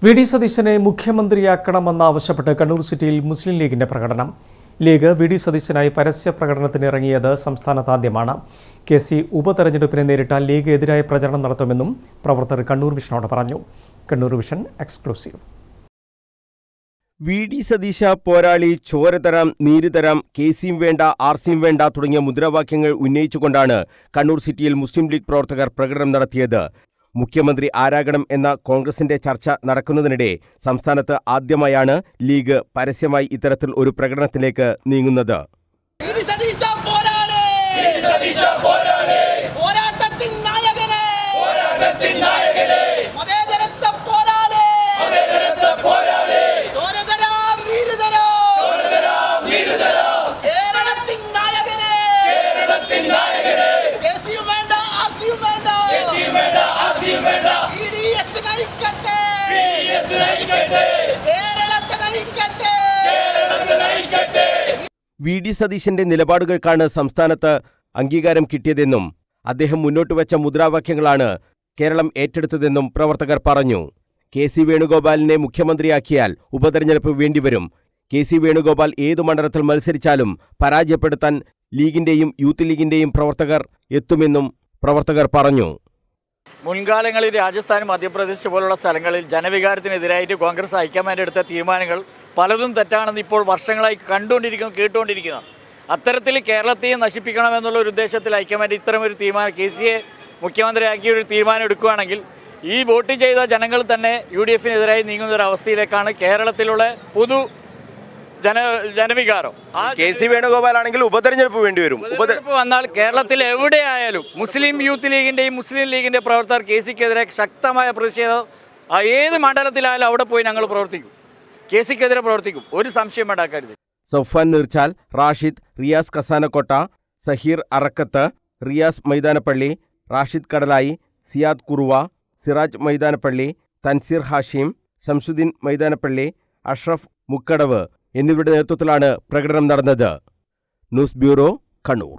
VD. സതീശനെ മുഖ്യമന്ത്രിയാക്കണമെന്നാവശ്യപ്പെട്ട് കണ്ണൂർ സിറ്റിയിൽ മുസ്ലിം ലീഗിന്റെ പ്രകടനം. League VD. സതീശനായി പരസ്യ പ്രകടനത്തിന് ഇറങ്ങിയത് സംസ്ഥാനത്താദ്യമാണ്. കെ.സി. ഉപതെരഞ്ഞെടുപ്പിനെ നേരിട്ടാൽ ലീഗ് എതിരായ പ്രചരണം നടത്തുമെന്നും പ്രവർത്തകർ കണ്ണൂർ വിഷനോട് പറഞ്ഞു. Kannur vision exclusive. വി.ഡി. സതീശ പോരാളി, ചോര തരാം, നീര് തരാം, കെ.സിയും വേണ്ട, ആർ.സിയും വേണ്ട തുടങ്ങിയ മുദ്രാവാക്യങ്ങൾ ഉന്നയിച്ചുകൊണ്ടാണ് കണ്ണൂർ സിറ്റിയിൽ മുസ്ലിം ലീഗ് പ്രവർത്തകർ പ്രകടനം നടത്തിയത്. മുഖ്യമന്ത്രി ആരാകണം എന്ന കോൺഗ്രസിന്റെ ചർച്ച നടക്കുന്നതിനിടെ സംസ്ഥാനത്ത് ആദ്യമായാണ് ലീഗ് പരസ്യമായി ഇത്തരത്തിൽ ഒരു പ്രകടനത്തിലേക്ക് നീങ്ങുന്നത്. വി.ഡി. സതീശന്റെ നിലപാടുകൾക്കാണ് സംസ്ഥാനത്ത് അംഗീകാരം കിട്ടിയതെന്നും അദ്ദേഹം മുന്നോട്ടുവച്ച മുദ്രാവാക്യങ്ങളാണ് കേരളം ഏറ്റെടുത്തതെന്നും പ്രവർത്തകർ പറഞ്ഞു. കെ.സി. വേണുഗോപാലിനെ മുഖ്യമന്ത്രിയാക്കിയാൽ ഉപതെരഞ്ഞെടുപ്പ് വേണ്ടിവരും. കെ.സി. വേണുഗോപാൽ ഏതു മണ്ഡലത്തിൽ മത്സരിച്ചാലും പരാജയപ്പെടുത്താൻ ലീഗിന്റെയും യൂത്ത് ലീഗിന്റെയും പ്രവർത്തകർ എത്തുമെന്നും പ്രവർത്തകർ പറഞ്ഞു. മുൻകാലങ്ങളിൽ രാജസ്ഥാൻ, മധ്യപ്രദേശ് പോലുള്ള സ്ഥലങ്ങളിൽ ജനവികാരത്തിനെതിരായിട്ട് കോൺഗ്രസ് ഹൈക്കമാൻഡ് എടുത്ത തീരുമാനങ്ങൾ പലതും തെറ്റാണെന്ന് ഇപ്പോൾ വർഷങ്ങളായി കേട്ടുകൊണ്ടിരിക്കുന്നു. അത്തരത്തിൽ കേരളത്തെയും നശിപ്പിക്കണമെന്നുള്ള ഒരു ഉദ്ദേശത്തിൽ ഹൈക്കമാൻഡ് ഇത്തരമൊരു തീരുമാനം, കെ.സിയെ മുഖ്യമന്ത്രിയാക്കിയ ഒരു തീരുമാനം എടുക്കുകയാണെങ്കിൽ ഈ വോട്ട് ചെയ്ത ജനങ്ങൾ തന്നെ UDF-നെതിരായി നീങ്ങുന്ന ഒരു അവസ്ഥയിലേക്കാണ് കേരളത്തിലുള്ള പൊതു ജനവികാരം. കെ.സി. വേണുഗോപാലാണെങ്കിൽ ഉപതെരഞ്ഞെടുപ്പ് വേണ്ടിവരും. ഉപതെരഞ്ഞെടുപ്പ് വന്നാൽ കേരളത്തിൽ എവിടെയായാലും മുസ്ലിം യൂത്ത് ലീഗിന്റെയും മുസ്ലിം ലീഗിന്റെ പ്രവർത്തകർ കെ.സിക്കെതിരെ ശക്തമായ പ്രതിഷേധം ഏത് മണ്ഡലത്തിലായാലും അവിടെ പോയി ഞങ്ങൾ പ്രവർത്തിക്കും, കെ.സിക്കെതിരെ പ്രവർത്തിക്കും, ഒരു സംശയം ഉണ്ടാക്കരുത്. സൗഫാൻ നീർച്ചാൽ, റാഷിദ്, റിയാസ് കസാനക്കോട്ട, സഹീർ അറക്കത്ത്, റിയാസ് മൈതാനപ്പള്ളി, റാഷിദ് കടലായി, സിയാദ് കുറുവ, സിറാജ് മൈതാനപ്പള്ളി, തൻസീർ ഹാഷിം, ശംസുദ്ദീൻ മൈതാനപ്പള്ളി, അഷ്റഫ് മുക്കടവ് എന്നിവരുടെ നേതൃത്വത്തിലാണ് പ്രകടനം നടന്നത്. News bureau, Kannur.